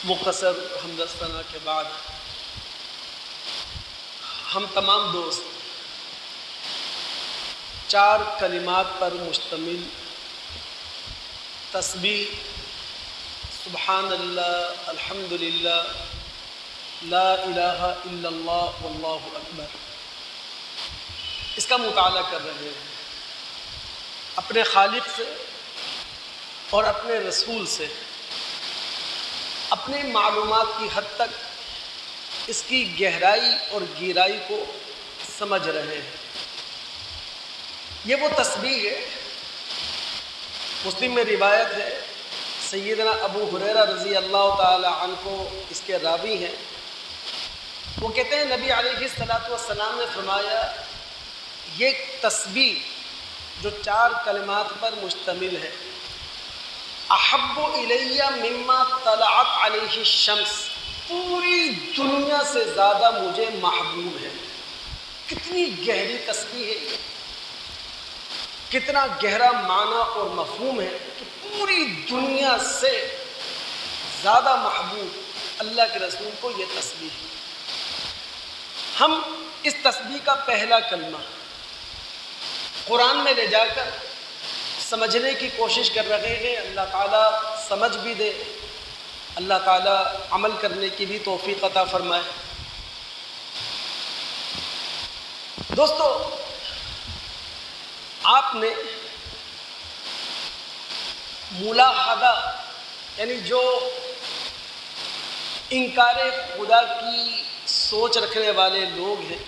مختصر حمد ثنا کے بعد ہم تمام دوست 4 کلمات پر مشتمل تسبیح سبحان اللہ، الحمد للہ، لا الہ الا اللہ واللہ اکبر، اس کا مطالعہ کر رہے ہیں اپنے خالق سے اور اپنے رسول سے، اپنے معلومات کی حد تک اس کی گہرائی اور گہرائی کو سمجھ رہے ہیں۔ یہ وہ تسبیح ہے، مسلم میں روایت ہے، سیدنا ابو ہریرہ رضی اللہ تعالی عنہ کو اس کے راوی ہیں، وہ کہتے ہیں نبی علیہ السلام نے فرمایا یہ تسبیح جو 4 کلمات پر مشتمل ہے، احب الی مما طلعت علیہ الشمس، پوری دنیا سے زیادہ مجھے محبوب ہے۔ کتنی گہری تسبیح ہے، کتنا گہرا معنی اور مفہوم ہے کہ پوری دنیا سے زیادہ محبوب اللہ کے رسول کو یہ تسبیح ہے۔ ہم اس تسبیح کا پہلا کلمہ قرآن میں لے جا کر سمجھنے کی کوشش کر رہے ہیں، اللہ تعالیٰ سمجھ بھی دے، اللہ تعالیٰ عمل کرنے کی بھی توفیق عطا فرمائے۔ دوستو، آپ نے ملاحدہ یعنی جو انکار خدا کی سوچ رکھنے والے لوگ ہیں،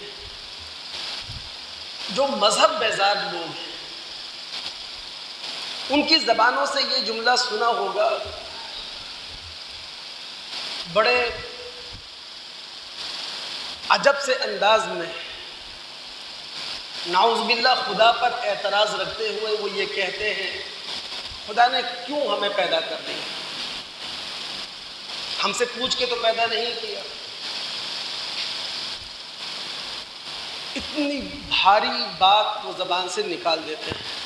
جو مذہب بیزار لوگ ہیں، ان کی زبانوں سے یہ جملہ سنا ہوگا، بڑے عجب سے انداز میں نعوذ باللہ خدا پر اعتراض رکھتے ہوئے وہ یہ کہتے ہیں خدا نے کیوں ہمیں پیدا کر دیا، ہم سے پوچھ کے تو پیدا نہیں کیا۔ اتنی بھاری بات وہ زبان سے نکال دیتے ہیں۔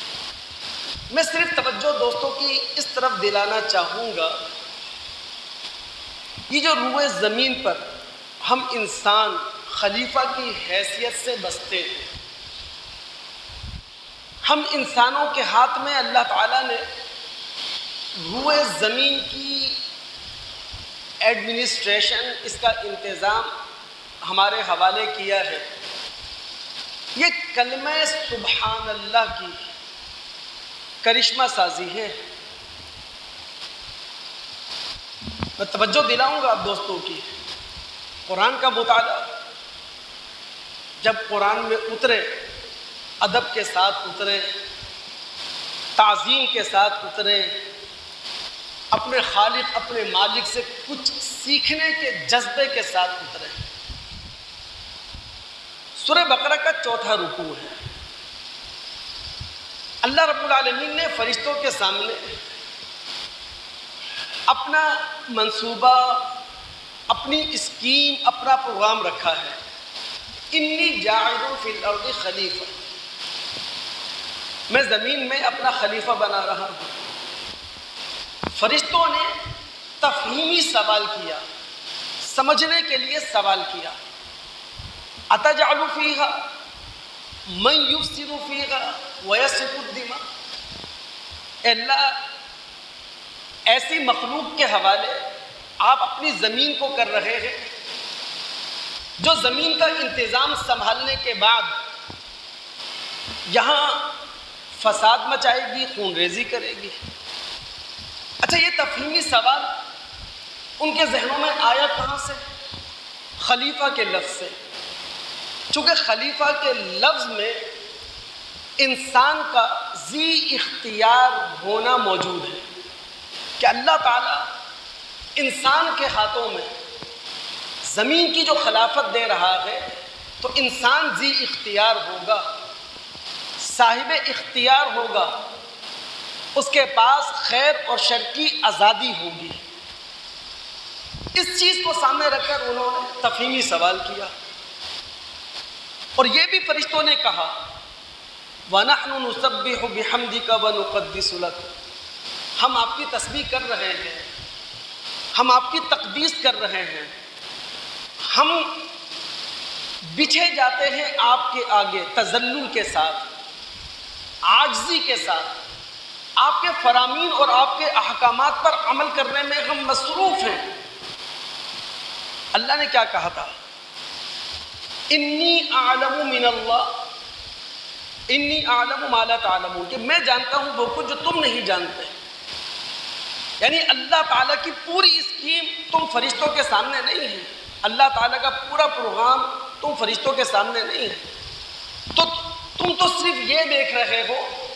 میں صرف توجہ دوستوں کی اس طرف دلانا چاہوں گا، یہ جو روئے زمین پر ہم انسان خلیفہ کی حیثیت سے بستے ہیں، ہم انسانوں کے ہاتھ میں اللہ تعالیٰ نے روئے زمین کی ایڈمنسٹریشن، اس کا انتظام ہمارے حوالے کیا ہے۔ یہ کلمہ سبحان اللہ کی کرشمہ سازی ہے۔ میں توجہ دلاؤں گا آپ دوستوں کی، قرآن کا مطالعہ جب قرآن میں اترے، ادب کے ساتھ اترے، تعظیم کے ساتھ اترے، اپنے خالق اپنے مالک سے کچھ سیکھنے کے جذبے کے ساتھ اترے۔ سورہ بقرہ کا 4واں رکوع ہے۔ اللہ رب العالمین نے فرشتوں کے سامنے اپنا منصوبہ، اپنی اسکیم، اپنا پروگرام رکھا ہے۔ انی جاعل فی الارض خلیفہ، میں زمین میں اپنا خلیفہ بنا رہا ہوں۔ فرشتوں نے تفہیمی سوال کیا، سمجھنے کے لیے سوال کیا، اتجعل فیہا من یفسد فیہا ویسفک الدماء، اے اللہ ایسی مخلوق کے حوالے آپ اپنی زمین کو کر رہے ہیں جو زمین کا انتظام سنبھالنے کے بعد یہاں فساد مچائے گی، خون ریزی کرے گی۔ اچھا، یہ تفہیمی سوال ان کے ذہنوں میں آیا کہاں سے؟ خلیفہ کے لفظ سے، چونکہ خلیفہ کے لفظ میں انسان کا ذی اختیار ہونا موجود ہے کہ اللہ تعالیٰ انسان کے ہاتھوں میں زمین کی جو خلافت دے رہا ہے تو انسان ذی اختیار ہوگا، صاحب اختیار ہوگا، اس کے پاس خیر اور شر کی آزادی ہوگی۔ اس چیز کو سامنے رکھ کر انہوں نے تفہیمی سوال کیا، اور یہ بھی فرشتوں نے کہا وَنَحْنُ نُسَبِّحُ بِحَمْدِكَ وَنُقَدِّسُ لَكَ، ہم آپ کی تسبیح کر رہے ہیں، ہم آپ کی تقدیس کر رہے ہیں، ہم بچھے جاتے ہیں آپ کے آگے تذلل کے ساتھ، عاجزی کے ساتھ، آپ کے فرامین اور آپ کے احکامات پر عمل کرنے میں ہم مصروف ہیں۔ اللہ نے کیا کہا تھا؟ انی اعلم من اللہ، انی اعلم ما لا تعلمون، کہ میں جانتا ہوں وہ کچھ جو تم نہیں جانتے۔ یعنی اللہ تعالیٰ کی پوری اسکیم تم فرشتوں کے سامنے نہیں ہے، اللہ تعالیٰ کا پورا پروگرام تم فرشتوں کے سامنے نہیں ہے، تو تم تو صرف یہ دیکھ رہے ہو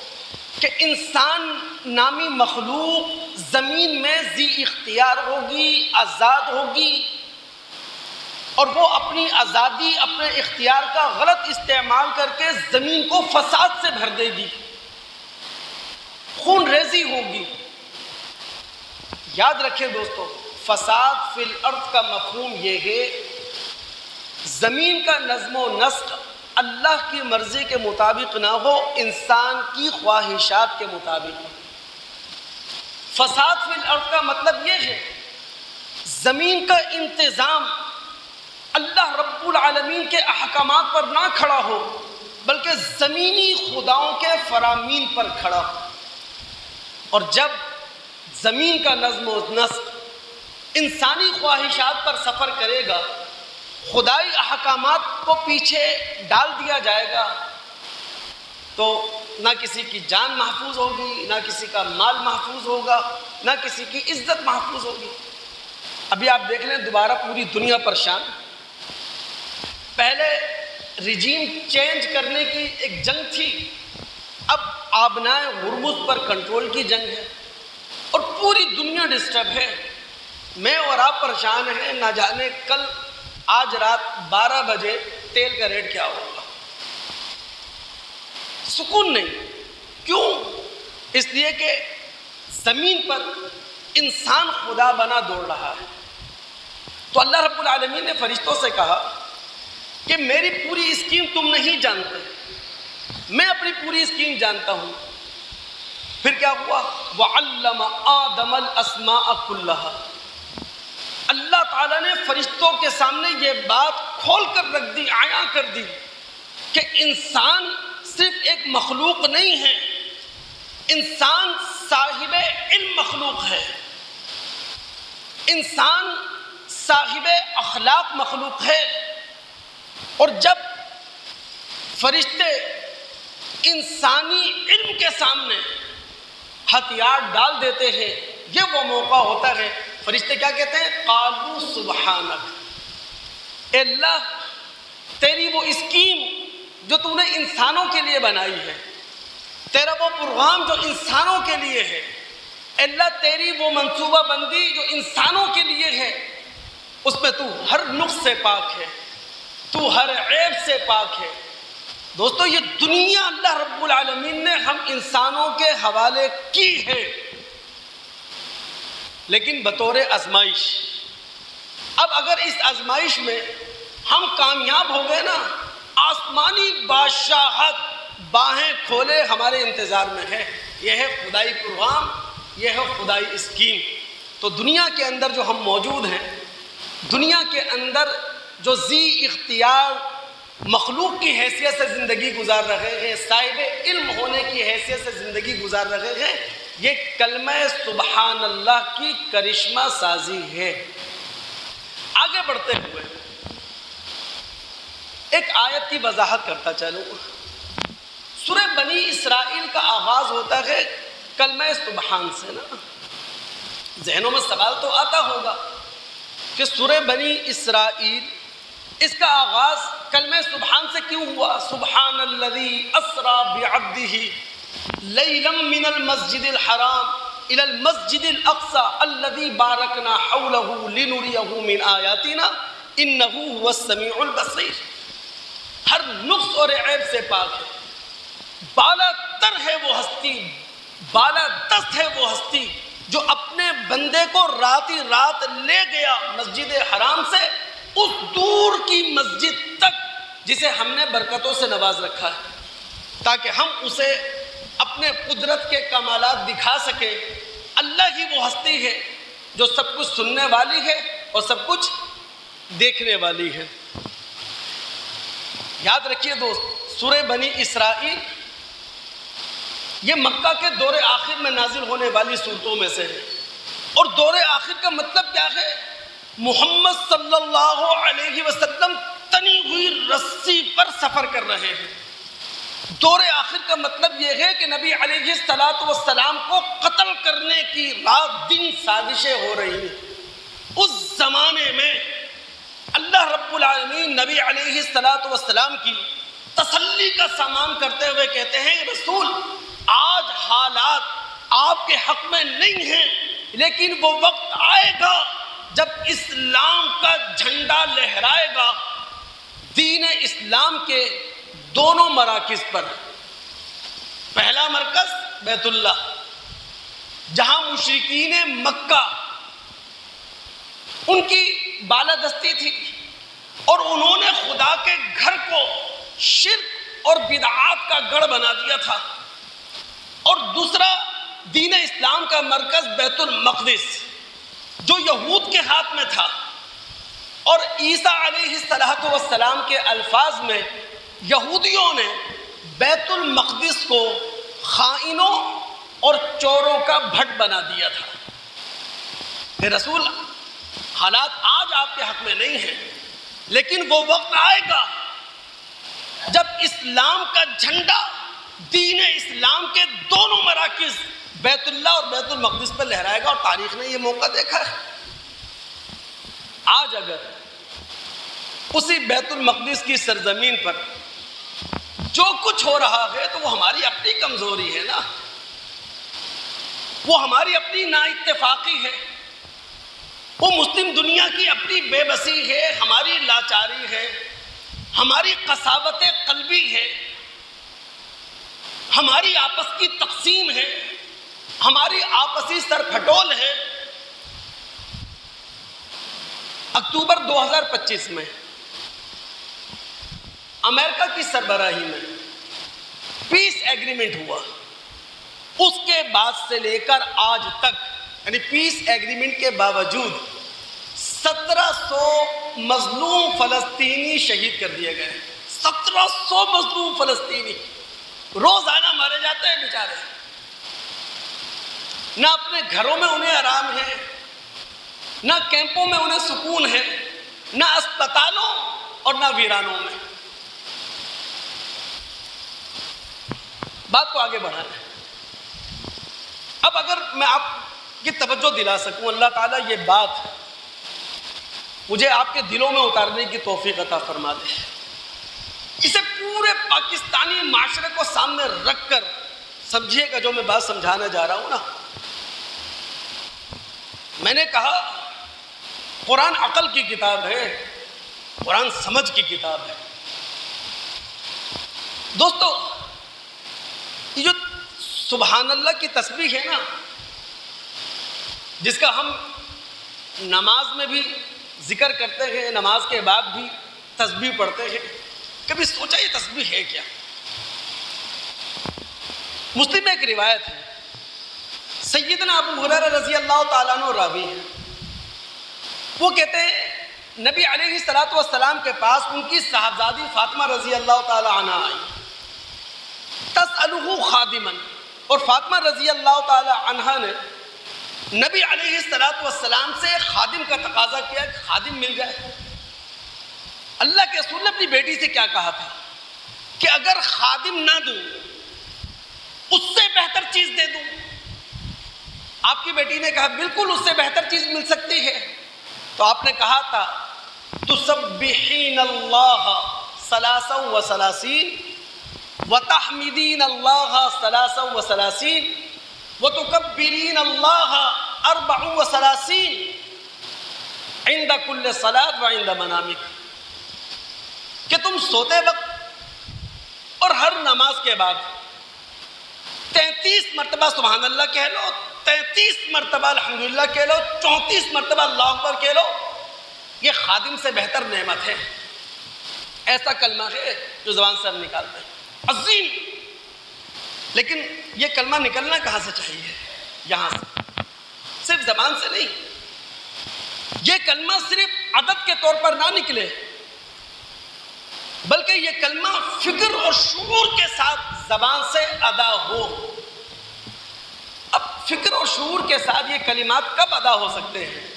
کہ انسان نامی مخلوق زمین میں ذی اختیار ہوگی، آزاد ہوگی، اور وہ اپنی آزادی، اپنے اختیار کا غلط استعمال کر کے زمین کو فساد سے بھر دے گی، خون ریزی ہوگی۔ یاد رکھیں دوستو، فساد فی الارض کا مفہوم یہ ہے زمین کا نظم و نسق اللہ کی مرضی کے مطابق نہ ہو، انسان کی خواہشات کے مطابق۔ فساد فی الارض کا مطلب یہ ہے زمین کا انتظام اللہ رب العالمین کے احکامات پر نہ کھڑا ہو، بلکہ زمینی خداؤں کے فرامین پر کھڑا ہو۔ اور جب زمین کا نظم و نسق انسانی خواہشات پر سفر کرے گا، خدائی احکامات کو پیچھے ڈال دیا جائے گا، تو نہ کسی کی جان محفوظ ہوگی، نہ کسی کا مال محفوظ ہوگا، نہ کسی کی عزت محفوظ ہوگی۔ ابھی آپ دیکھ لیں دوبارہ پوری دنیا پریشان، پہلے رجیم چینج کرنے کی ایک جنگ تھی، اب آبنائے ہرمز پر کنٹرول کی جنگ ہے، اور پوری دنیا ڈسٹرب ہے۔ میں اور آپ پریشان ہیں، نہ جانے کل آج رات 12 بجے تیل کا ریٹ کیا ہوگا۔ سکون نہیں، کیوں؟ اس لیے کہ زمین پر انسان خدا بنا دوڑ رہا ہے۔ تو اللہ رب العالمین نے فرشتوں سے کہا کہ میری پوری اسکیم تم نہیں جانتے، میں اپنی پوری اسکیم جانتا ہوں۔ پھر کیا ہوا؟ وَعَلَّمَ آدَمَ الْأَسْمَاءَ كُلَّهَا، اللہ تعالیٰ نے فرشتوں کے سامنے یہ بات کھول کر رکھ دی، عیاں کر دی کہ انسان صرف ایک مخلوق نہیں ہے، انسان صاحب علم مخلوق ہے، انسان صاحب اخلاق مخلوق ہے۔ اور جب فرشتے انسانی علم کے سامنے ہتھیار ڈال دیتے ہیں، یہ وہ موقع ہوتا ہے، فرشتے کیا کہتے ہیں؟ قالوا سبحانک، اے اللہ تیری وہ اسکیم جو تو نے انسانوں کے لیے بنائی ہے، تیرا وہ پروگرام جو انسانوں کے لیے ہے، اے اللہ تیری وہ منصوبہ بندی جو انسانوں کے لیے ہے، اس میں تو ہر نقص سے پاک ہے، تو ہر عیب سے پاک ہے۔ دوستو یہ دنیا اللہ رب العالمین نے ہم انسانوں کے حوالے کی ہے، لیکن بطور آزمائش۔ اب اگر اس آزمائش میں ہم کامیاب ہو گئے نا، آسمانی بادشاہت باہیں کھولے ہمارے انتظار میں ہے۔ یہ ہے خدائی پروگرام، یہ ہے خدائی اسکیم۔ تو دنیا کے اندر جو ہم موجود ہیں، دنیا کے اندر جو ذی اختیار مخلوق کی حیثیت سے زندگی گزار رہے ہیں، صاحب علم ہونے کی حیثیت سے زندگی گزار رہے ہیں، یہ کلمہ سبحان اللہ کی کرشمہ سازی ہے۔ آگے بڑھتے ہوئے ایک آیت کی وضاحت کرتا چلوں۔ سورہ بنی اسرائیل کا آغاز ہوتا ہے کلمہ سبحان سے نا۔ ذہنوں میں سوال تو آتا ہوگا کہ سورہ بنی اسرائیل اس کا آغاز کلمہ سبحان سے کیوں ہوا؟ سبحان الذی اسری بعبدہ لیلا من المسجد الحرام الی المسجد الاقصی الذی بارکنا حولہ لنریہ من آیاتنا انہ هو السمیع البصیر۔ ہر نقص اور عیب سے پاک ہے، بالا تر ہے وہ ہستی، بالا دست ہے وہ ہستی جو اپنے بندے کو راتی رات لے گیا مسجد حرام سے اس دور کی مسجد تک جسے ہم نے برکتوں سے نواز رکھا ہے، تاکہ ہم اسے اپنے قدرت کے کمالات دکھا سکیں۔ اللہ ہی وہ ہستی ہے جو سب کچھ سننے والی ہے اور سب کچھ دیکھنے والی ہے۔ یاد رکھیے دوست، سورہ بنی اسرائیل یہ مکہ کے دور آخر میں نازل ہونے والی صورتوں میں سے ہے، اور دور آخر کا مطلب کیا ہے؟ محمد صلی اللہ علیہ وسلم تنی ہوئی رسی پر سفر کر رہے ہیں۔ دور آخر کا مطلب یہ ہے کہ نبی علیہ السلام کو قتل کرنے کی رات دن سازشیں ہو رہی ہیں۔ اس زمانے میں اللہ رب العالمین نبی علیہ السلام کی تسلی کا سامان کرتے ہوئے کہتے ہیں، رسول آج حالات آپ کے حق میں نہیں ہیں، لیکن وہ وقت آئے گا جب اسلام کا جھنڈا لہرائے گا دین اسلام کے دونوں مراکز پر۔ پہلا مرکز بیت اللہ، جہاں مشرکین مکہ ان کی بالادستی تھی اور انہوں نے خدا کے گھر کو شرک اور بدعات کا گڑھ بنا دیا تھا، اور دوسرا دین اسلام کا مرکز بیت المقدس جو یہود کے ہاتھ میں تھا، اور عیسیٰ علیہ السلام کے الفاظ میں یہودیوں نے بیت المقدس کو خائنوں اور چوروں کا بھٹ بنا دیا تھا۔ کہ رسول حالات آج آپ کے حق میں نہیں ہیں، لیکن وہ وقت آئے گا جب اسلام کا جھنڈا دین اسلام کے دونوں مراکز بیت اللہ اور بیت المقدس پر لہرائے گا، اور تاریخ نے یہ موقع دیکھا ہے۔ آج اگر اسی بیت المقدس کی سرزمین پر جو کچھ ہو رہا ہے تو وہ ہماری اپنی کمزوری ہے نا، وہ ہماری اپنی نا اتفاقی ہے، وہ مسلم دنیا کی اپنی بے بسی ہے، ہماری لاچاری ہے، ہماری قساوت قلبی ہے، ہماری آپس کی تقسیم ہے، ہماری آپسی سر پھٹول ہے۔ اکتوبر 2025 میں امریکہ کی سربراہی میں پیس ایگریمنٹ ہوا، اس کے بعد سے لے کر آج تک، یعنی پیس ایگریمنٹ کے باوجود 1700 مظلوم فلسطینی شہید کر دیے گئے۔ 1700 مظلوم فلسطینی روزانہ مارے جاتے ہیں بیچارے، نہ اپنے گھروں میں انہیں آرام ہے، نہ کیمپوں میں انہیں سکون ہے، نہ اسپتالوں اور نہ ویرانوں میں۔ بات کو آگے بڑھانا ہے۔ اب اگر میں آپ کی توجہ دلا سکوں، اللہ تعالیٰ یہ بات مجھے آپ کے دلوں میں اتارنے کی توفیق عطا فرما دے، اسے پورے پاکستانی معاشرے کو سامنے رکھ کر سمجھیے گا جو میں بات سمجھانے جا رہا ہوں نا۔ میں نے کہا قرآن عقل کی کتاب ہے، قرآن سمجھ کی کتاب ہے۔ دوستو، یہ جو سبحان اللہ کی تسبیح ہے نا، جس کا ہم نماز میں بھی ذکر کرتے ہیں، نماز کے بعد بھی تسبیح پڑھتے ہیں، کبھی سوچا یہ تسبیح ہے کیا؟ مسلم میں ایک روایت ہے، سیدنا ابو ہریرہ رضی اللہ تعالیٰ عنہ راوی ہیں، وہ کہتے ہیں نبی علیہ السلام کے پاس ان کی صاحبزادی فاطمہ رضی اللہ تعالیٰ عنہ آئی، تسألہ خادما، اور فاطمہ رضی اللہ تعالیٰ عنہ نے نبی علیہ السلام سے خادم کا تقاضا کیا کہ خادم مل جائے۔ اللہ کے رسول نے اپنی بیٹی سے کیا کہا تھا کہ اگر خادم نہ دوں اس سے بہتر چیز دے دوں۔ آپ کی بیٹی نے کہا بالکل اس سے بہتر چیز مل سکتی ہے، تو آپ نے کہا تھا تسبحین اللہ ثلاثا و ثلاثین وتحمدین اللہ ثلاثا و ثلاثین وتکبرین اللہ اربع و ثلاثین عند کل صلاۃ وعند منامک، کہ تم سوتے وقت اور ہر نماز کے بعد 33 مرتبہ سبحان اللہ کہہ لو، 33 مرتبہ الحمدللہ کہہ لو، 34 مرتبہ اللہ اکبر کہہ لو، یہ خادم سے بہتر نعمت ہے۔ ایسا کلمہ ہے جو زبان سے ہم نکالتے ہیں، عظیم، لیکن یہ کلمہ نکلنا کہاں سے چاہیے؟ یہاں سے، صرف زبان سے نہیں، یہ کلمہ صرف عدد کے طور پر نہ نکلے، بلکہ یہ کلمہ فکر اور شعور کے ساتھ زبان سے ادا ہو۔ اب فکر اور شعور کے ساتھ یہ کلمات کب ادا ہو سکتے ہیں؟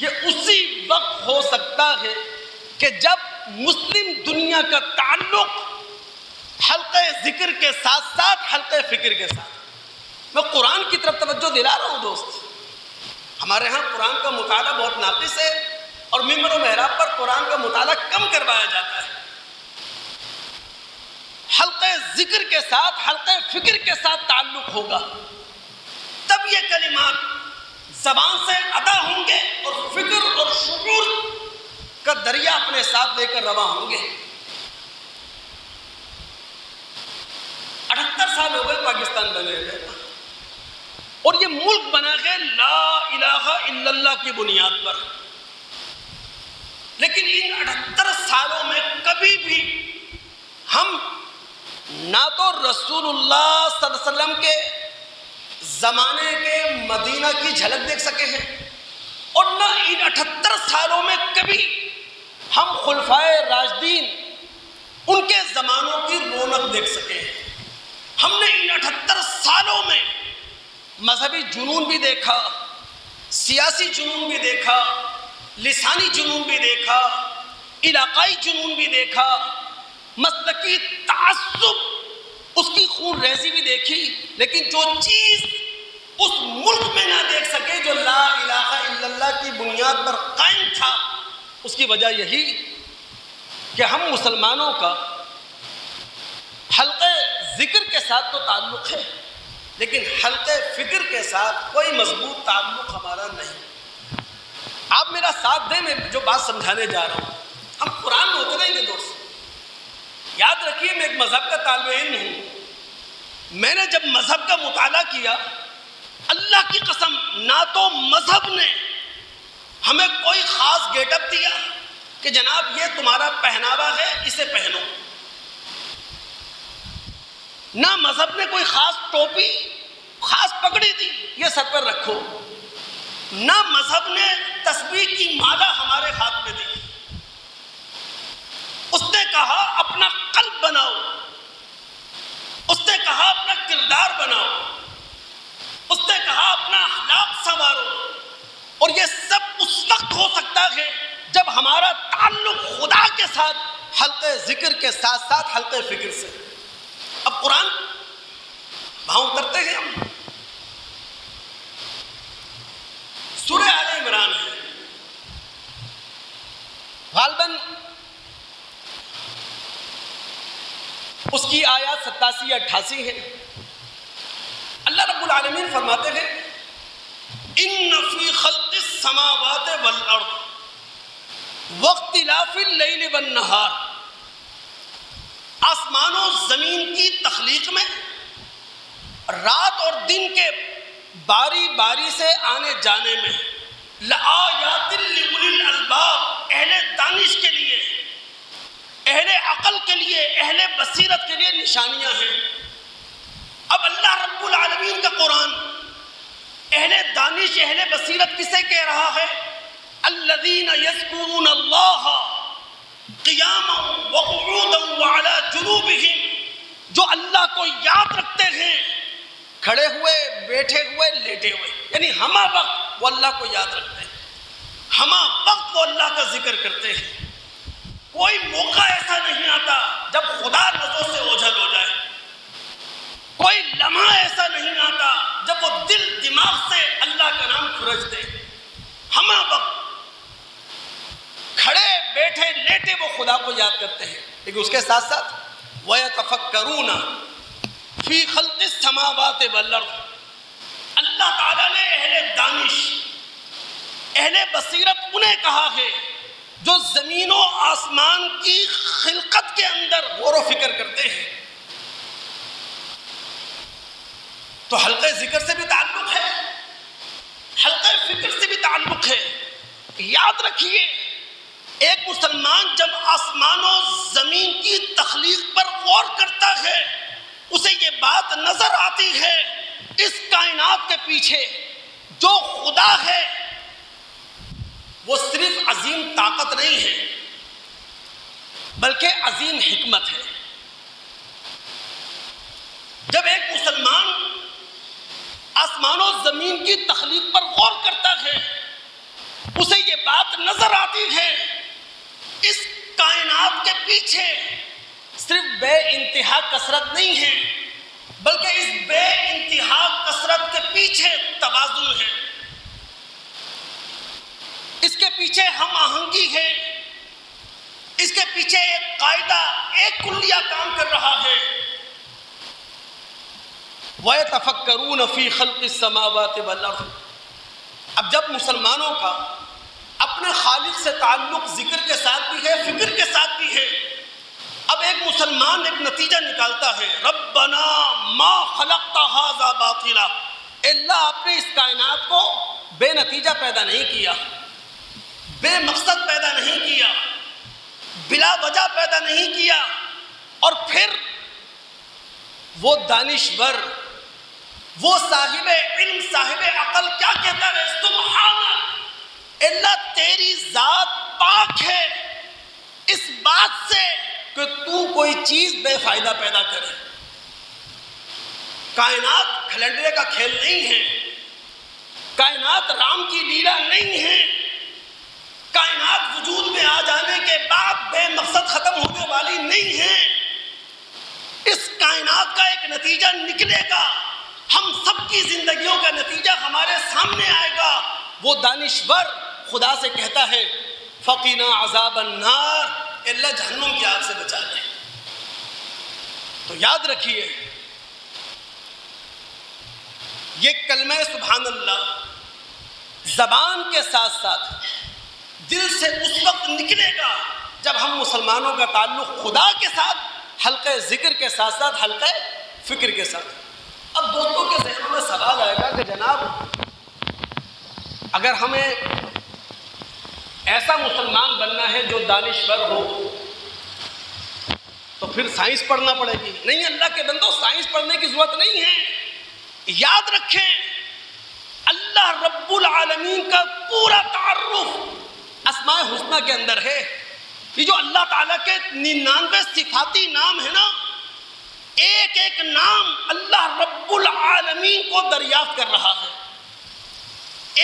یہ اسی وقت ہو سکتا ہے کہ جب مسلم دنیا کا تعلق حلقہ ذکر کے ساتھ ساتھ حلقہ فکر کے ساتھ۔ میں قرآن کی طرف توجہ دلا رہا ہوں دوست، ہمارے ہاں قرآن کا مطالعہ بہت ناقص ہے اور ممبر و محراب پر قرآن کا مطالعہ کم کروایا جاتا ہے۔ حلقہ ذکر کے ساتھ حلقہ فکر کے ساتھ تعلق ہوگا، تب یہ کلمات زبان سے ادا ہوں گے اور فکر اور شعور کا دریا اپنے ساتھ لے کر رواں ہوں گے۔ 78 سال ہو گئے پاکستان بنے ہوئے اور یہ ملک بنا ہے لا الہ الا اللہ کی بنیاد پر، لیکن ان 78 سالوں میں کبھی بھی ہم نہ تو رسول اللہ صلی اللہ علیہ وسلم کے زمانے کے مدینہ کی جھلک دیکھ سکے ہیں، اور نہ ان 78 سالوں میں کبھی ہم خلفائے راشدین ان کے زمانوں کی رونق دیکھ سکے ہیں۔ ہم نے ان 78 سالوں میں مذہبی جنون بھی دیکھا، سیاسی جنون بھی دیکھا، لسانی جنون بھی دیکھا، علاقائی جنون بھی دیکھا، مسلکی تعصب اس کی خون ریزی بھی دیکھی، لیکن جو چیز اس ملک میں نہ دیکھ سکے جو لا الہ الا اللہ کی بنیاد پر قائم تھا، اس کی وجہ یہی کہ ہم مسلمانوں کا حلقہ ذکر کے ساتھ تو تعلق ہے، لیکن حلقہ فکر کے ساتھ کوئی مضبوط تعلق ہمارا نہیں۔ آپ میرا ساتھ دیں، میں جو بات سمجھانے جا رہا ہوں، ہم قرآن میں اتریں گے دوست۔ یاد رکھیے میں ایک مذہب کا طالب علم ہوں، میں نے جب مذہب کا مطالعہ کیا، اللہ کی قسم نہ تو مذہب نے ہمیں کوئی خاص گیٹ اپ دیا کہ جناب یہ تمہارا پہناوا ہے اسے پہنو، نہ مذہب نے کوئی خاص ٹوپی خاص پگڑی دی یہ سر پر رکھو، نہ مذہب نے تسبیح کی مالا ہمارے ہاتھ میں دی۔ اس نے کہا اپنا قلب بناؤ، اس نے کہا اپنا کردار بناؤ، اس نے کہا اپنا اخلاق سنوارو، اور یہ سب اس وقت ہو سکتا ہے جب ہمارا تعلق خدا کے ساتھ حلقہ ذکر کے ساتھ ساتھ حلقہ فکر سے۔ اب قرآن وہاں اترتے ہیں ہم، سورہ آل عمران ہے، غالباً اس کی آیات 87 یا 88 ہے۔ اللہ رب العالمین فرماتے ہیں ان فی خلق السماوات والارض واختلاف اللیل والنہار، آسمان و زمین کی تخلیق میں، رات اور دن کے باری باری سے آنے جانے میں، لآیات لأولی الالباب، اہل دانش کے لیے، اہل عقل کے لیے، اہل بصیرت کے لیے نشانیاں ہیں۔ اب اللہ رب العالمین کا قرآن اہل دانش اہل بصیرت کسے کہہ رہا ہے؟ الذین یذکرون اللہ قیاما وقعودا وعلی جنوبہم، جو اللہ کو یاد رکھتے ہیں کھڑے ہوئے، بیٹھے ہوئے، لیٹے ہوئے، یعنی ہمہ وقت وہ اللہ کو یاد رکھتے ہیں، ہمہ وقت وہ اللہ کا ذکر کرتے ہیں۔ کوئی موقع ایسا نہیں آتا جب خدا نظروں سے اوجھل ہو جائے، کوئی لمحہ ایسا نہیں آتا جب وہ دل دماغ سے اللہ کا نام کھرج دے۔ ہمہ وقت کھڑے بیٹھے لیٹے وہ خدا کو یاد کرتے ہیں، لیکن اس کے ساتھ ساتھ وَيَتَفَكَّرُونَ فِي خَلْقِ السَّمَاوَاتِ وَالْأَرْضِ، اللہ تعالیٰ نے اہل دانش اہل بصیرت انہیں کہا ہے جو زمین و آسمان کی خلقت کے اندر غور و فکر کرتے ہیں۔ تو حلقہ ذکر سے بھی تعلق ہے، حلقہ فکر سے بھی تعلق ہے۔ یاد رکھیے ایک مسلمان جب آسمان و زمین کی تخلیق پر غور کرتا ہے، اسے یہ بات نظر آتی ہے اس کائنات کے پیچھے جو خدا ہے وہ صرف عظیم طاقت نہیں ہے بلکہ عظیم حکمت ہے۔ جب ایک مسلمان آسمان و زمین کی تخلیق پر غور کرتا ہے، اسے یہ بات نظر آتی ہے اس کائنات کے پیچھے صرف بے انتہا کثرت نہیں ہے، بلکہ اس بے انتہا کثرت کے پیچھے توازن ہے، اس کے پیچھے ہم آہنگی ہے، اس کے پیچھے ایک قاعدہ، ایک کلیہ کام کر رہا ہے۔ وَيَتَفَكَّرُونَ فِي خَلْقِ السَّمَاوَاتِ وَالْأَرْضِ۔ اب جب مسلمانوں کا اپنے خالق سے تعلق ذکر کے ساتھ بھی ہے، فکر کے ساتھ بھی ہے، اب ایک مسلمان ایک نتیجہ نکالتا ہے، ربنا ما خلقت ھذا باطلا، اللہ آپ نے اس کائنات کو بے نتیجہ پیدا نہیں کیا، بے مقصد پیدا نہیں کیا، بلا وجہ پیدا نہیں کیا۔ اور پھر وہ دانشور، وہ صاحب علم، صاحب عقل کیا کہتا ہے؟ سبحانک، اللہ تیری ذات پاک ہے اس بات سے کہ تو کوئی چیز بے فائدہ پیدا کرے۔ کائنات کھلنڈرے کا کھیل نہیں ہے، کائنات رام کی لیلا نہیں ہے، کائنات وجود میں آ جانے کے بعد بے مقصد ختم ہونے والی نہیں ہے۔ اس کائنات کا ایک نتیجہ نکلے گا، ہم سب کی زندگیوں کا نتیجہ ہمارے سامنے آئے گا۔ وہ دانشور خدا سے کہتا ہے فقنا عذاب النار، اللہ جہنم کی آگ سے بچا لے۔ تو یاد رکھیے یہ کلمہ سبحان اللہ زبان کے ساتھ ساتھ دل سے اس وقت نکلے گا جب ہم مسلمانوں کا تعلق خدا کے ساتھ، حلقہ ذکر کے ساتھ ساتھ حلقہ فکر کے ساتھ۔ اب دوستوں کے ذہنوں میں سوال آئے گا کہ جناب اگر ہمیں ایسا مسلمان بننا ہے جو دانشور ہو تو پھر سائنس پڑھنا پڑے گی۔ نہیں اللہ کے بندو، سائنس پڑھنے کی ضرورت نہیں ہے۔ یاد رکھیں اللہ رب العالمین کا پورا تعارف اسماء حسنہ کے اندر ہے۔ یہ جو اللہ تعالیٰ کے 99 صفاتی نام ہے نا، ایک ایک نام اللہ رب العالمین کو دریافت کر رہا ہے،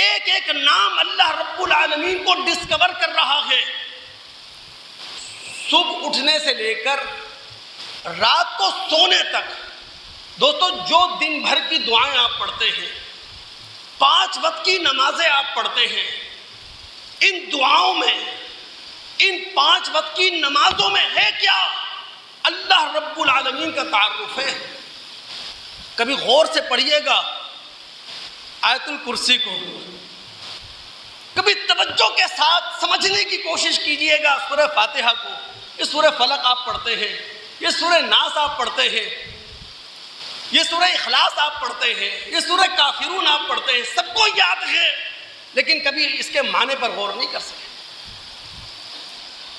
ایک ایک نام اللہ رب العالمین کو ڈسکور کر رہا ہے۔ صبح اٹھنے سے لے کر رات کو سونے تک دوستو جو دن بھر کی دعائیں آپ پڑھتے ہیں، 5 وقت کی نمازیں آپ پڑھتے ہیں، ان دعاؤں میں، ان 5 وقت کی نمازوں میں ہے کیا؟ اللہ رب العالمین کا تعارف ہے۔ کبھی غور سے پڑھیے گا آیت الکرسی کو، کبھی توجہ کے ساتھ سمجھنے کی کوشش کیجئے گا سورہ فاتحہ کو۔ یہ سورہ فلق آپ پڑھتے ہیں، یہ سورہ ناس آپ پڑھتے ہیں، یہ سورہ اخلاص آپ پڑھتے ہیں، یہ سورہ کافرون آپ پڑھتے ہیں، سب کو یاد ہے، لیکن کبھی اس کے معنی پر غور نہیں کر سکے۔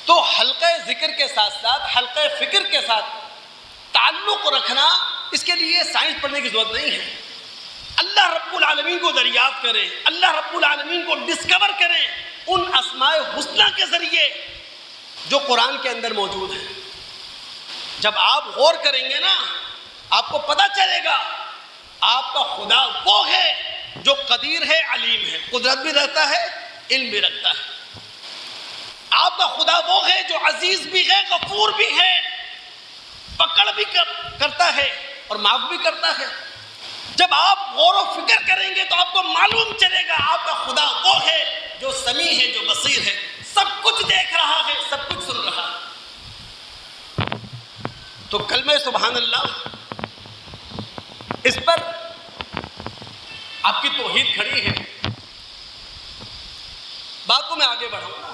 تو حلقہ ذکر کے ساتھ ساتھ حلقہ فکر کے ساتھ تعلق رکھنا، اس کے لیے سائنس پڑھنے کی ضرورت نہیں ہے۔ اللہ رب العالمین کو دریافت کریں، اللہ رب العالمین کو ڈسکور کریں ان اسماء حسنہ کے ذریعے جو قرآن کے اندر موجود ہیں۔ جب آپ غور کریں گے نا، آپ کو پتہ چلے گا آپ کا خدا وہ ہے جو قدیر ہے، علیم ہے، قدرت بھی رکھتا ہے، علم بھی رکھتا ہے۔ آپ کا خدا وہ ہے جو عزیز بھی ہے، غفور بھی ہے، پکڑ بھی کرتا ہے اور معاف بھی کرتا ہے۔ جب آپ غور و فکر کریں گے تو آپ کو معلوم چلے گا آپ کا خدا وہ ہے جو سمیع ہے، جو بصیر ہے، سب کچھ دیکھ رہا ہے، سب کچھ سن رہا ہے۔ تو کلمہ سبحان اللہ، اس پر آپ کی توحید کھڑی ہے۔ بات کو میں آگے بڑھاؤں گا،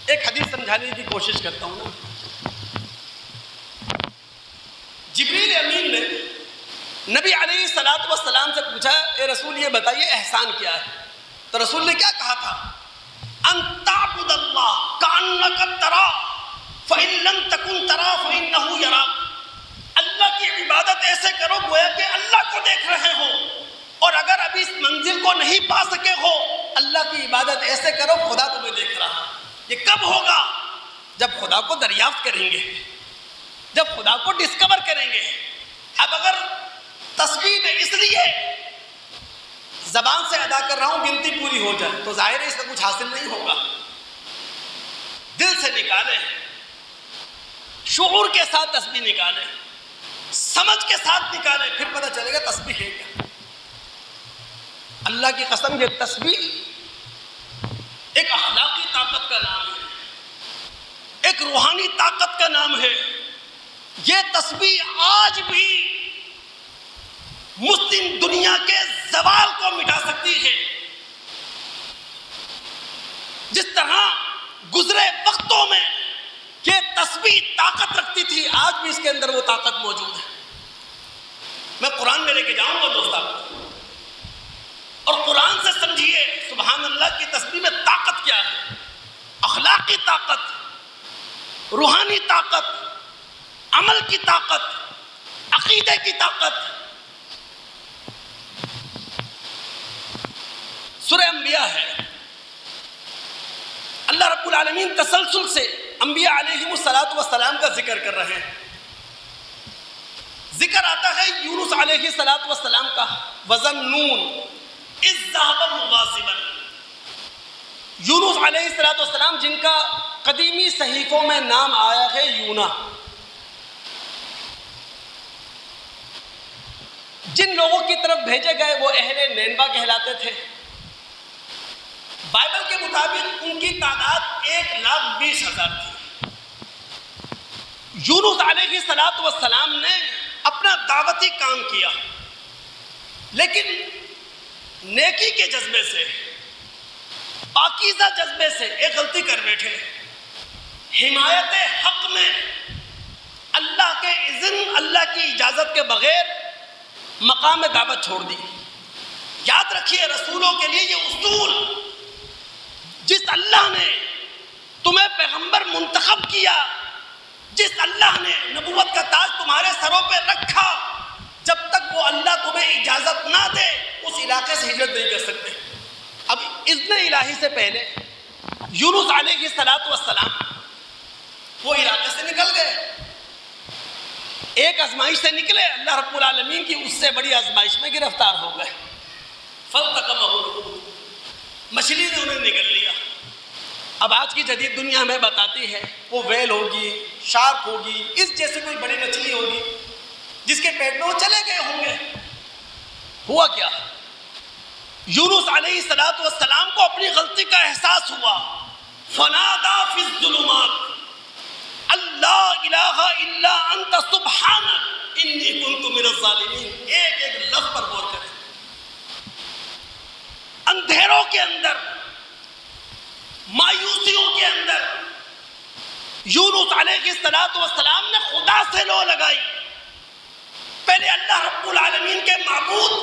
ایک حدیث سمجھانے کی کوشش کرتا ہوں نا۔ جبریل امین نے نبی علیہ الصلوۃ والسلام سے پوچھا، اے رسول یہ بتائیے احسان کیا ہے؟ تو رسول نے کیا کہا تھا؟ ان تعبد اللہ کأنک تراہ فإن لم تکن تراہ فإنہ یراک۔ اللہ کی عبادت ایسے کرو گویا کہ اللہ کو دیکھ رہے ہو، اور اگر ابھی اس منزل کو نہیں پا سکے ہو، اللہ کی عبادت ایسے کرو خدا جب خدا کو دریافت کریں گے، جب خدا کو ڈسکور کریں گے. اب اگر تسبیح میں اس لیے زبان سے ادا کر رہا ہوں گنتی پوری ہو جائے تو ظاہر ہے اس سے کچھ حاصل نہیں ہوگا. دل سے نکالیں، شعور کے ساتھ تسبیح نکالیں، سمجھ کے ساتھ نکالیں، پھر پتہ چلے گا تسبیح ہے کیا. اللہ کی قسم یہ تسبیح ایک اخلاقی طاقت کا نام ہے، ایک روحانی طاقت کا نام ہے. یہ تسبیح آج بھی مسلم دنیا کے زوال کو مٹا سکتی ہے. جس طرح گزرے وقتوں میں یہ تسبیح طاقت رکھتی تھی، آج بھی اس کے اندر وہ طاقت موجود ہے. میں قرآن میں لے کے جاؤں گا دوست آپ کو، اور قرآن سے سمجھیے سبحان اللہ کی تسبیح میں طاقت کیا ہے. اخلاقی طاقت، روحانی طاقت، عمل کی طاقت، عقیدے کی طاقت. سورہ انبیاء ہے. اللہ رب العالمین تسلسل سے انبیاء علیہم السلام کا ذکر کر رہے ہیں. ذکر آتا ہے یونس علیہ السلام کا، وَظَنُّونَ إِذْ ذَهَبَ مُغَاضِبًا. یونس علیہ السلام جن کا قدیمی صحیفوں میں نام آیا ہے یونا، جن لوگوں کی طرف بھیجے گئے وہ اہل نینوا کہلاتے تھے. بائبل کے مطابق ان کی تعداد 1,20,000 تھی. یونس علیہ السلام نے اپنا دعوتی کام کیا، لیکن نیکی کے جذبے سے، پاکیزہ جذبے سے ایک غلطی کر بیٹھے. حمایت حق میں اللہ کے اذن، اللہ کی اجازت کے بغیر مقام دعوت چھوڑ دی. یاد رکھیے رسولوں کے لیے یہ اصول، جس اللہ نے تمہیں پیغمبر منتخب کیا، جس اللہ نے نبوت کا تاج تمہارے سروں پہ رکھا، جب تک وہ اللہ تمہیں اجازت نہ دے اس علاقے سے ہجرت نہیں کر سکتے. اب اذن الہی سے پہلے یونس علیہ السلام وہ علاقے سے نکل گئے. ایک آزمائش سے نکلے، اللہ رب العالمین کی اس سے بڑی آزمائش میں گرفتار ہو گئے. فَالْتَقَمَهُ الْحُوتُ، مچھلی نے انہیں نگل لیا. اب آج کی جدید دنیا ہمیں بتاتی ہے وہ ویل ہوگی، شارک ہوگی، اس جیسی کوئی بڑی مچھلی ہوگی جس کے پیٹ میں وہ چلے گئے ہوں گے. ہوا کیا؟ یونس علیہ السلام کو اپنی غلطی کا احساس ہوا. فَنَادَى فِي الظُّلُمَاتِ اللہ الہ الا انت سبحانک انی کنت من الظالمین. ایک ایک لفظ پر غور کریں. اندھیروں کے اندر، مایوسیوں کے اندر یونس علیہ السلام نے خدا سے لو لگائی. پہلے اللہ رب العالمین کے معبود،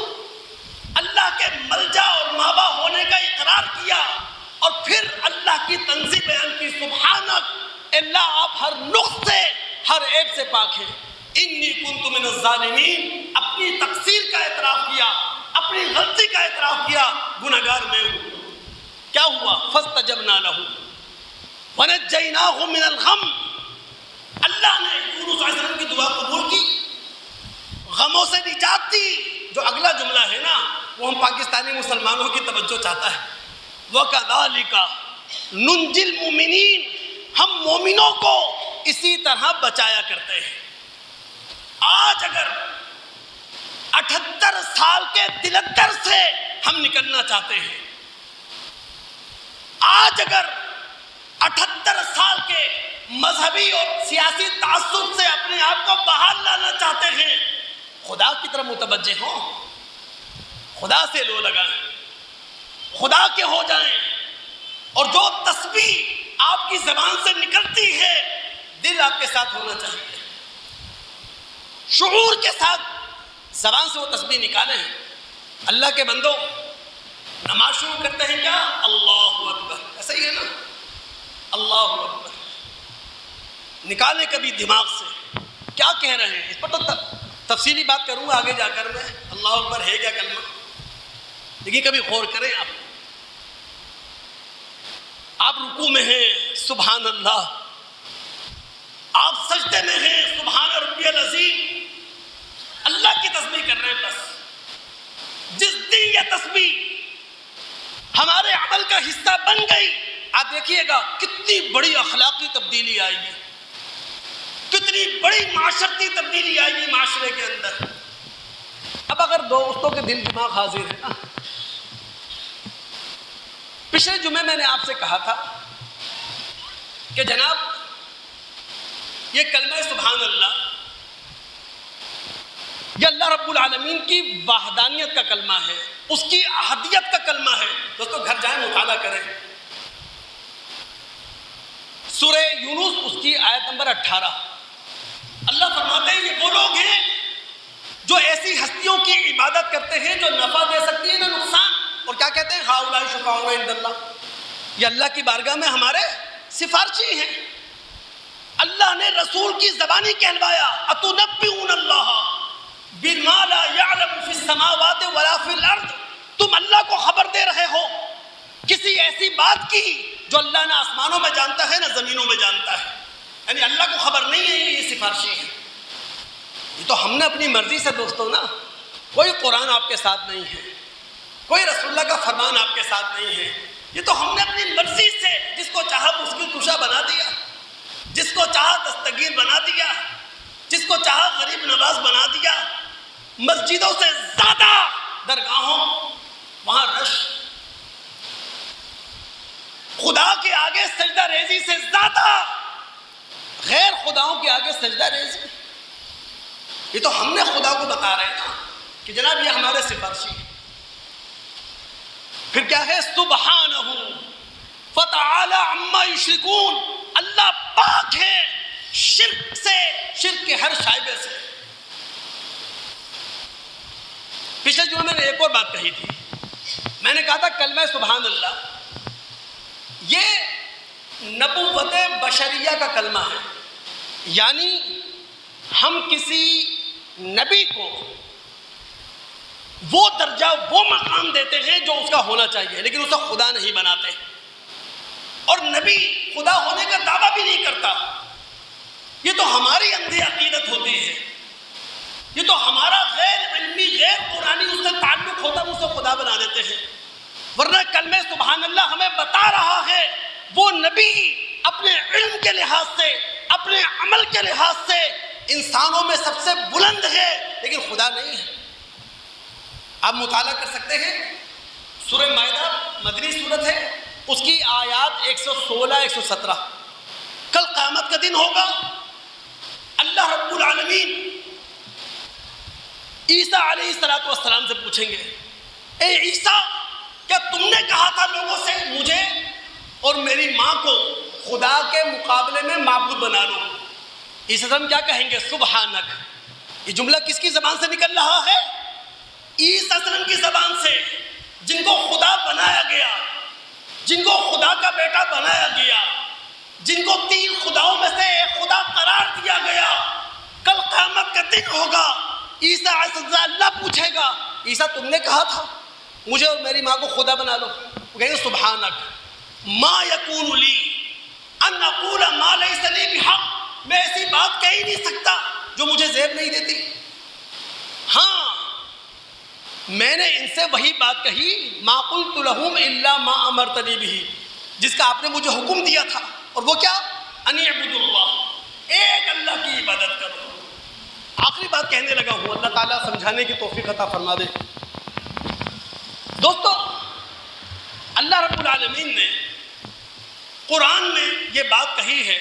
اللہ کے ملجا اور ماوا ہونے کا اقرار کیا، اور پھر اللہ کی تنزیہ بیان کی. سبحانک، اللہ آپ ہر نقص سے، ہر عیب سے پاک ہیں. انی کنت من الظالمین، اپنی تقصیر کا اعتراف کیا، اپنی غلطی کا اعتراف کیا، گنہگار میں ہوں. کیا ہوا؟ فاستجبنا له ونجیناہ من الغم. اللہ نے یونس علیہ السلام کی دعا قبول کی، غموں سے نجات دی. جو اگلا جملہ ہے نا وہ ہم پاکستانی مسلمانوں کی توجہ چاہتا ہے. وَكَذَلِكَ نُنْجِي الْمُؤْمِنِينَ، ہم مومنوں کو اسی طرح بچایا کرتے ہیں. آج اگر 78 سال کے دلدر سے ہم نکلنا چاہتے ہیں، آج اگر 78 سال کے مذہبی اور سیاسی تعصب سے اپنے آپ کو باہر لانا چاہتے ہیں، خدا کی طرف متوجہ ہوں، خدا سے لو لگائیں، خدا کے ہو جائیں. اور جو تسبیح آپ کی زبان سے نکلتی ہے، دل آپ کے ساتھ ہونا چاہیے. شعور کے ساتھ زبان سے وہ تسبیح نکالیں. اللہ کے بندوں، نماز شروع کرتے ہیں کیا؟ اللہ اکبر، ایسا ہی ہے نا، اللہ اکبر. نکالیں کبھی دماغ سے کیا کہہ رہے ہیں. اس پر تو تفصیلی بات کروں گا آگے جا کر میں، اللہ اکبر ہے کیا کلمہ، لیکن کبھی غور کریں. آپ رکوع میں ہیں، سبحان اللہ، سجدے میں ہیں، سبحان ربی العظیم، اللہ کی تسبیح کر رہے ہیں بس۔ جس دن یہ تسبیح ہمارے عمل کا حصہ بن گئی، آپ دیکھیے گا کتنی بڑی اخلاقی تبدیلی آئے گی، کتنی بڑی معاشرتی تبدیلی آئے گی معاشرے کے اندر۔ اب اگر دوستوں کے دل دماغ حاضر ہے نا، پچھلے جمعے میں نے آپ سے کہا تھا کہ جناب یہ کلمہ سبحان اللہ یہ اللہ رب العالمین کی وحدانیت کا کلمہ ہے، اس کی احدیت کا کلمہ ہے۔ دوستو گھر جائیں مطالعہ کریں، سورہ یونس اس کی آیت نمبر 18، اللہ فرماتے ہیں یہ وہ لوگ ہیں جو ایسی ہستیوں کی عبادت کرتے ہیں جو نفع دے سکتی ہے نہ نقصان، اور کیا کہتے ہیں ہؤلاء شفعاؤنا عند اللہ، یہ اللہ کی بارگاہ میں ہمارے سفارشی ہیں۔ اللہ نے رسول کی زبانی کہلوایا، اتنبئون اللہ بما لا يعلم في السماوات ولا في الارض، تم اللہ کو خبر دے رہے ہو کسی ایسی بات کی جو اللہ نہ آسمانوں میں جانتا ہے نہ زمینوں میں جانتا ہے، یعنی اللہ کو خبر نہیں ہے یہ سفارشی ہے۔ یہ تو ہم نے اپنی مرضی سے دوستو نا، کوئی قرآن آپ کے ساتھ نہیں ہے، کوئی رسول اللہ کا فرمان آپ کے ساتھ نہیں ہے، یہ تو ہم نے اپنی مرضی سے جس کو چاہا مشکل کشا بنا دیا، جس کو چاہا دستگیر بنا دیا، جس کو چاہا غریب نواز بنا دیا۔ مسجدوں سے زیادہ درگاہوں وہاں رش، خدا کے آگے سجدہ ریزی سے زیادہ غیر خداؤں کے آگے سجدہ ریزی۔ یہ تو ہم نے خدا کو بتا رہے ہیں نا کہ جناب یہ ہمارے سفارشی ہیں۔ پھر کیا ہے؟ سبحانہ فتعالی عما یشرکون، اللہ پاک ہے شرک سے، شرک کے ہر شائبے سے۔ پچھلے جمعے میں نے ایک اور بات کہی تھی، میں نے کہا تھا کلمہ سبحان اللہ یہ نبوت بشریہ کا کلمہ ہے، یعنی ہم کسی نبی کو وہ درجہ وہ مقام دیتے ہیں جو اس کا ہونا چاہیے، لیکن اسے خدا نہیں بناتے، اور نبی خدا ہونے کا دعویٰ بھی نہیں کرتا۔ یہ تو ہماری اندھی عقیدت ہوتی ہے، یہ تو ہمارا غیر علمی غیر قرآنی اس سے تعلق ہوتا ہے، اسے خدا بنا دیتے ہیں۔ ورنہ کلمہ سبحان اللہ ہمیں بتا رہا ہے وہ نبی اپنے علم کے لحاظ سے، اپنے عمل کے لحاظ سے انسانوں میں سب سے بلند ہے، لیکن خدا نہیں ہے۔ آپ مطالعہ کر سکتے ہیں، سورہ مائدہ مدنی سورت ہے، اس کی آیات 116 117۔ کل قیامت کا دن ہوگا، اللہ رب العالمین عیسیٰ علیہ السلام سے پوچھیں گے، اے عیسیٰ کیا تم نے کہا تھا لوگوں سے مجھے اور میری ماں کو خدا کے مقابلے میں معبود بنا لو؟ عیسیٰ السلام کیا کہیں گے؟ سبحانک۔ یہ جملہ کس کی زبان سے نکل رہا ہے؟ عیسیٰ السلام کی زبان سے، جن کو خدا بنایا گیا، جن کو خدا کا بیٹا بنایا گیا، جن کو تین خداؤں میں سے ایک خدا قرار دیا گیا۔ کل قیامت کا دن ہوگا، عیسیٰ علیہ السلام اللہ پوچھے گا عیسیٰ تم نے کہا تھا مجھے اور میری ماں کو خدا بنا لو؟ وہ کہیں گے سبحانک ما یکون لی ان اقول ما لیس لی بحق، میں ایسی بات کہہ ہی نہیں سکتا جو مجھے زیب نہیں دیتی۔ ہاں میں نے ان سے وہی بات کہی، ما قلت لہم الا ما امرتنی بہ، جس کا آپ نے مجھے حکم دیا تھا، اور وہ کیا؟ ان اعبدوا اللہ، ایک اللہ کی عبادت کرو۔ آخری بات کہنے لگا ہوں، اللہ تعالیٰ سمجھانے کی توفیق عطا فرما دے۔ دوستو اللہ رب العالمین نے قرآن میں یہ بات کہی ہے،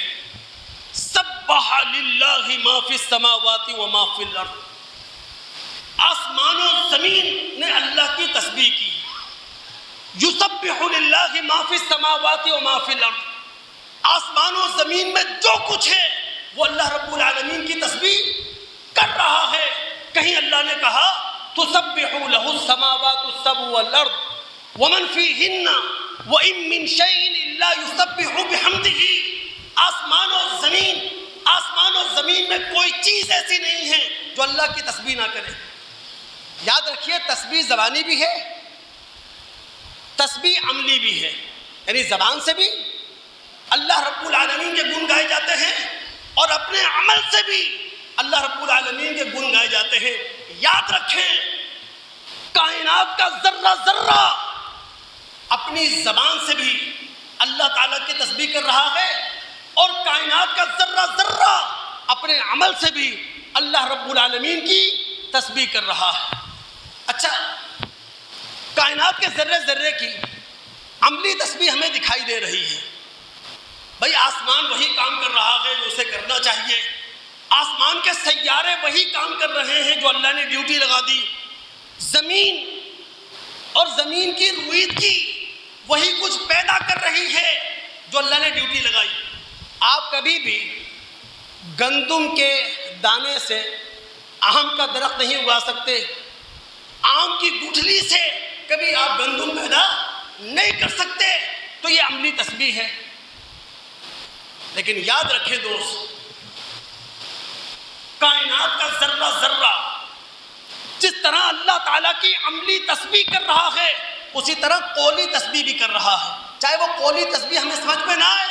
سبح للہ ما فی السماوات و ما فی الارض، آسمان و زمین نے اللہ کی تسبیح کی۔ یسبح للہ ما فی السماوات و ما فی الارض، آسمان و زمین میں جو کچھ ہے وہ اللہ رب العالمین کی تسبیح کر رہا ہے۔ کہیں اللہ نے کہا تسبح لہ السماوات السبع والارض ومن فیہن وإن من شیء الا یسبح بحمدہ، آسمان و زمین میں کوئی چیز ایسی نہیں ہے جو اللہ کی تسبیح نہ کرے۔ یاد رکھیے تسبیح زبانی بھی ہے، تسبیح عملی بھی ہے، یعنی زبان سے بھی اللہ رب العالمین کے گن گائے جاتے ہیں، اور اپنے عمل سے بھی اللہ رب العالمین کے گن گائے جاتے ہیں۔ یاد رکھیں، کائنات کا ذرہ ذرہ اپنی زبان سے بھی اللہ تعالیٰ کی تسبیح کر رہا ہے، اور کائنات کا ذرہ ذرہ اپنے عمل سے بھی اللہ رب العالمین کی تسبیح کر رہا ہے۔ اچھا، کائنات کے ذرے ذرے کی عملی تسبیح ہمیں دکھائی دے رہی ہے۔ بھئی آسمان وہی کام کر رہا ہے جو اسے کرنا چاہیے، آسمان کے سیارے وہی کام کر رہے ہیں جو اللہ نے ڈیوٹی لگا دی، زمین اور زمین کی رویدگی وہی کچھ پیدا کر رہی ہے جو اللہ نے ڈیوٹی لگائی۔ آپ کبھی بھی گندم کے دانے سے آم کا درخت نہیں اگا سکتے، آم کی گٹھلی سے کبھی آپ گندم پیدا نہیں کر سکتے، تو یہ عملی تسبیح ہے۔ لیکن یاد رکھیں دوست، کائنات کا ذرہ ذرہ جس طرح اللہ تعالیٰ کی عملی تسبیح کر رہا ہے، اسی طرح قولی تسبیح بھی کر رہا ہے، چاہے وہ قولی تسبیح ہمیں سمجھ میں نہ آئے۔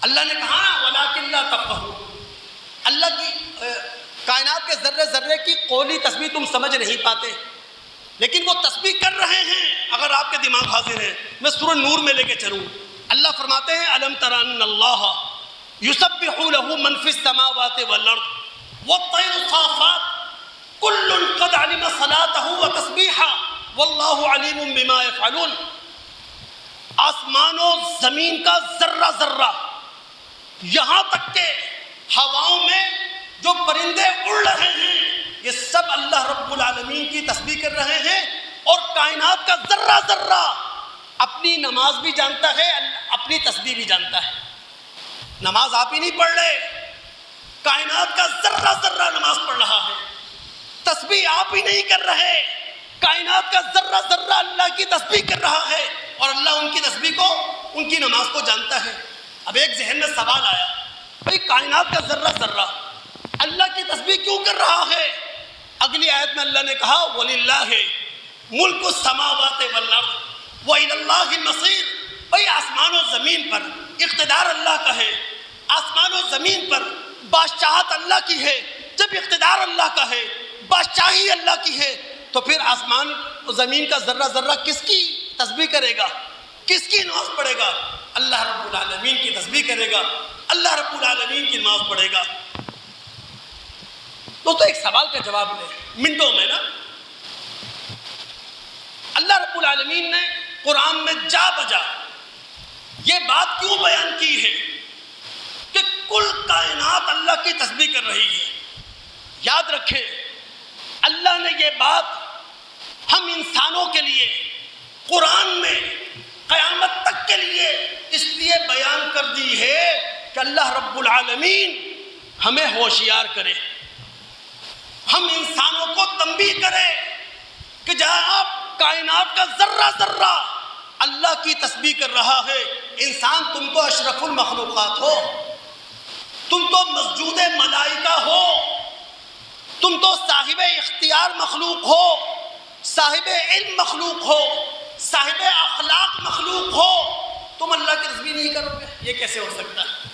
اللہ نے کہا نا وَلَٰكِن لَا تَفْقَهُونَ، اللہ کی کائنات کے ذرے ذرے کی قولی تسبیح تم سمجھ نہیں پاتے، لیکن وہ تسبیح کر رہے ہیں۔ اگر آپ کے دماغ حاضر ہے، میں سورہ نور میں لے کے چلوں، اللہ فرماتے ہیں أَلَمْ تَرَ أَنَّ اللَّهَ يُسَبِّحُ لَهُ مَنْ فِي السَّمَاوَاتِ وَالْأَرْضِ وَالطَّيْرُ صَافَّاتٍ كُلٌّ قَدْ عَلِمَ صَلَاتَهُ وَتَسْبِيحَهُ وَاللَّهُ عَلِيمٌ بِمَا يَفْعَلُونَ۔ آسمان و زمین کا ذرہ ذرہ، یہاں تک کہ ہواؤں میں جو پرندے اڑ رہے ہیں، یہ سب اللہ رب العالمین کی تسبیح کر رہے ہیں، اور کائنات کا ذرہ ذرہ اپنی نماز بھی جانتا ہے، اپنی تسبیح بھی جانتا ہے۔ نماز آپ ہی نہیں پڑھ رہے، کائنات کا ذرہ ذرہ نماز پڑھ رہا ہے۔ تسبیح آپ ہی نہیں کر رہے، کائنات کا ذرہ ذرہ اللہ کی تسبیح کر رہا ہے، اور اللہ ان کی تسبیح کو، ان کی نماز کو جانتا ہے۔ اب ایک ذہن میں سوال آیا، بھئی کائنات کا ذرہ ذرہ اللہ کی تسبیح کیوں کر رہا ہے؟ اگلی آیت میں اللہ نے کہا وَلِلَّهِ مُلْكُ السَّمَاوَاتِ وَالْأَرْضِ وَإِلَى اللَّهِ الْمَصِيرُ۔ بھئی آسمان و زمین پر اقتدار اللہ کا ہے، آسمان و زمین پر بادشاہت اللہ کی ہے۔ جب اقتدار اللہ کا ہے، بادشاہی اللہ کی ہے، تو پھر آسمان و زمین کا ذرہ ذرہ کس کی تسبیح کرے گا، کس کی نماز پڑھے گا؟ اللہ رب العالمین کی تسبیح کرے گا، اللہ رب العالمین کی نماز پڑھے گا۔ دوستو ایک سوال کا جواب لیں منٹوں میں نا، اللہ رب العالمین نے قرآن میں جا بجا یہ بات کیوں بیان کی ہے کہ کل کائنات اللہ کی تسبیح کر رہی ہے؟ یاد رکھیں، اللہ نے یہ بات ہم انسانوں کے لیے قرآن میں قیامت تک کے لیے اس لیے بیان کر دی ہے کہ اللہ رب العالمین ہمیں ہوشیار کرے، ہم انسانوں کو تنبیہ کرے کہ جہاں آپ کائنات کا ذرہ ذرہ اللہ کی تسبیح کر رہا ہے، انسان تم تو اشرف المخلوقات ہو، تم تو مسجود ملائکہ ہو، تم تو صاحب اختیار مخلوق ہو، صاحب علم مخلوق ہو، صاحب اخلاق مخلوق ہو، تم اللہ کی تسبیح نہیں کرو گے؟ یہ کیسے ہو سکتا ہے؟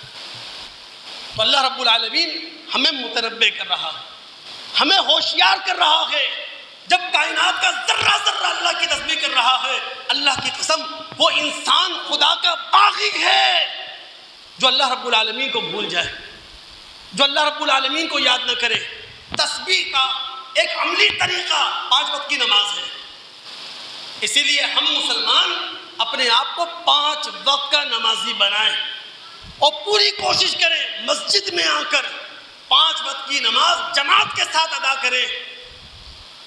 تو اللہ رب العالمین ہمیں متنبہ کر رہا ہے، ہمیں ہوشیار کر رہا ہے۔ جب کائنات کا ذرہ ذرہ اللہ کی تسبیح کر رہا ہے، اللہ کی قسم وہ انسان خدا کا باغی ہے جو اللہ رب العالمین کو بھول جائے، جو اللہ رب العالمین کو یاد نہ کرے۔ تسبیح کا ایک عملی طریقہ 5 وقت کی نماز ہے، اسی لیے ہم مسلمان اپنے آپ کو 5 وقت کا نمازی بنائیں اور پوری کوشش کریں مسجد میں آ کر 5 وقت کی نماز جماعت کے ساتھ ادا کریں،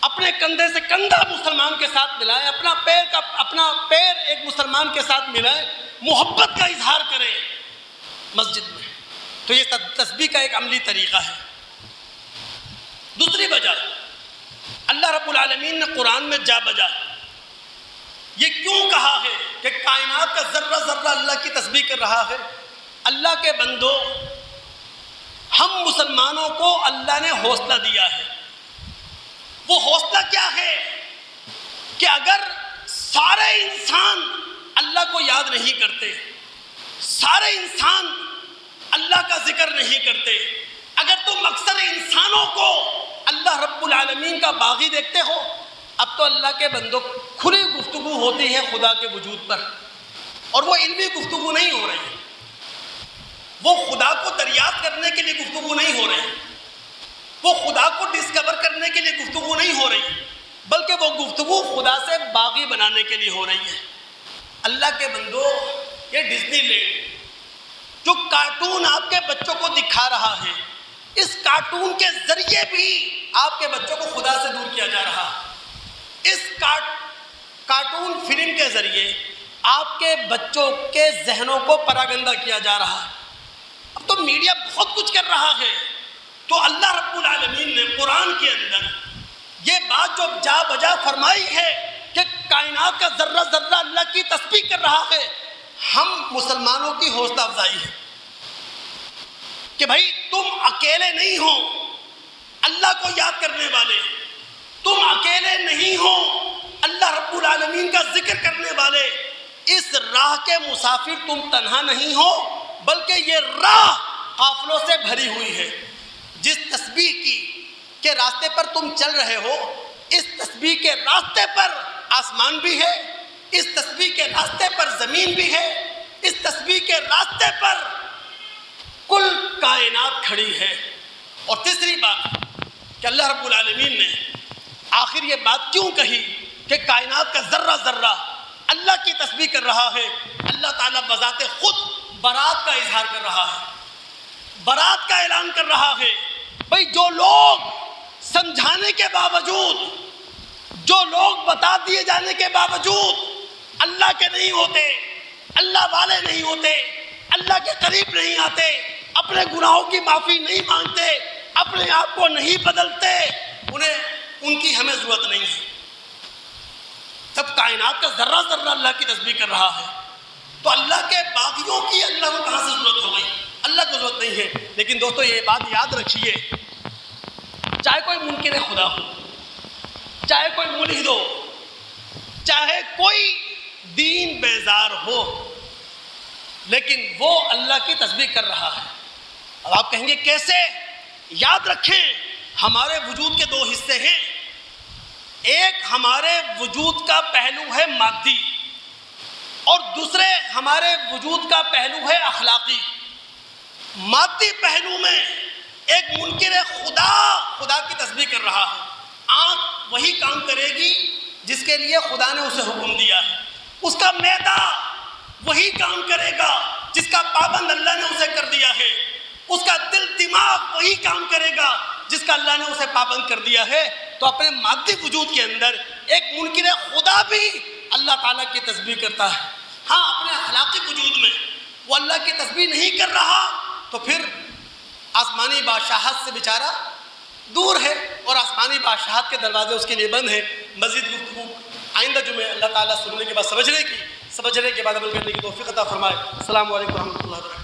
اپنے کندھے سے کندھا مسلمان کے ساتھ ملائیں، اپنا پیر ایک مسلمان کے ساتھ ملائیں، محبت کا اظہار کریں مسجد میں۔ تو یہ تسبیح کا ایک عملی طریقہ ہے۔ دوسری وجہ، اللہ رب العالمین نے قرآن میں جا بجا یہ کیوں کہا ہے کہ کائنات کا ذرہ ذرہ اللہ کی تسبیح کر رہا ہے؟ اللہ کے بندو، ہم مسلمانوں کو اللہ نے حوصلہ دیا ہے۔ وہ حوصلہ کیا ہے کہ اگر سارے انسان اللہ کو یاد نہیں کرتے، سارے انسان اللہ اللہ کا ذکر نہیں کرتے، اگر تم اکثر انسانوں کو اللہ رب العالمین کا باغی دیکھتے ہو، اب تو اللہ کے بندوں کھلی گفتگو ہوتی ہے خدا کے وجود پر، اور وہ علمی گفتگو نہیں ہو رہی، وہ خدا کو دریافت کرنے کے لیے گفتگو نہیں ہو رہی، وہ خدا کو ڈسکور کرنے کے لیے گفتگو نہیں ہو رہی، بلکہ وہ گفتگو خدا سے باغی بنانے کے لیے ہو رہی ہے۔ اللہ کے بندو، یہ ڈزنی لینڈ جو کارٹون آپ کے بچوں کو دکھا رہا ہے، اس کارٹون کے ذریعے بھی آپ کے بچوں کو خدا سے دور کیا جا رہا ہے۔ اس کارٹون فلم کے ذریعے آپ کے بچوں کے ذہنوں کو پراگندہ کیا جا رہا ہے۔ اب تو میڈیا بہت کچھ کر رہا ہے، تو اللہ رب العالمین نے قرآن کے اندر یہ بات جو جا بجا فرمائی ہے کہ کائنات کا ذرہ ذرہ اللہ کی تسبیح کر رہا ہے، ہم مسلمانوں کی حوصلہ افزائی ہے کہ بھائی تم اکیلے نہیں ہو اللہ کو یاد کرنے والے، تم اکیلے نہیں ہو اللہ رب العالمین کا ذکر کرنے والے، اس راہ کے مسافر تم تنہا نہیں ہو، بلکہ یہ راہ قافلوں سے بھری ہوئی ہے۔ جس تسبیح کے راستے پر تم چل رہے ہو، اس تسبیح کے راستے پر آسمان بھی ہے، اس تسبیح کے راستے پر زمین بھی ہے، اس تسبیح کے راستے پر کل کائنات کھڑی ہے۔ اور تیسری بات کہ اللہ رب العالمین نے آخر یہ بات کیوں کہی کہ کائنات کا ذرہ ذرہ اللہ کی تسبیح کر رہا ہے؟ اللہ تعالیٰ بذات خود برات کا اظہار کر رہا ہے، برات کا اعلان کر رہا ہے۔ بھئی جو لوگ سمجھانے کے باوجود، جو لوگ بتا دیے جانے کے باوجود اللہ کے نہیں ہوتے، اللہ والے نہیں ہوتے، اللہ کے قریب نہیں آتے، اپنے گناہوں کی معافی نہیں مانگتے، اپنے آپ کو نہیں بدلتے، ان کی ہمیں ضرورت نہیں ہے۔ جب کائنات کا ذرہ ذرہ اللہ کی تسبیح کر رہا ہے، تو اللہ کے باغیوں کی اللہ کو کہاں سے ضرورت ہو گئی؟ اللہ کو ضرورت نہیں ہے۔ لیکن دوستو یہ بات یاد رکھیے، چاہے کوئی منکر خدا ہو، چاہے کوئی ملحد ہو، چاہے کوئی دین بیزار ہو، لیکن وہ اللہ کی تسبیح کر رہا ہے۔ اب آپ کہیں گے کیسے؟ یاد رکھیں، ہمارے وجود کے دو حصے ہیں، ایک ہمارے وجود کا پہلو ہے مادی، اور دوسرے ہمارے وجود کا پہلو ہے اخلاقی۔ مادی پہلو میں ایک منکر خدا کی تسبیح کر رہا ہے، آنکھ وہی کام کرے گی جس کے لیے خدا نے اسے حکم دیا ہے، اس کا معدہ وہی کام کرے گا جس کا پابند اللہ نے اسے کر دیا ہے، اس کا دل دماغ وہی کام کرے گا جس کا اللہ نے اسے پابند کر دیا ہے۔ تو اپنے مادی وجود کے اندر ایک منکر خدا بھی اللہ تعالیٰ کی تسبیح کرتا ہے۔ ہاں، اپنے اخلاقی وجود میں وہ اللہ کی تسبیح نہیں کر رہا، تو پھر آسمانی بادشاہت سے بیچارہ دور ہے، اور آسمانی بادشاہت کے دروازے اس کے لیے بند ہیں۔ مزید گفتگو آئندہ جمعے اللہ تعالیٰ سننے کے بعد سمجھنے کے بعد عمل کرنے کی توفیق عطا فرمائے۔ السلام علیکم ورحمۃ اللہ وبرکاتہ۔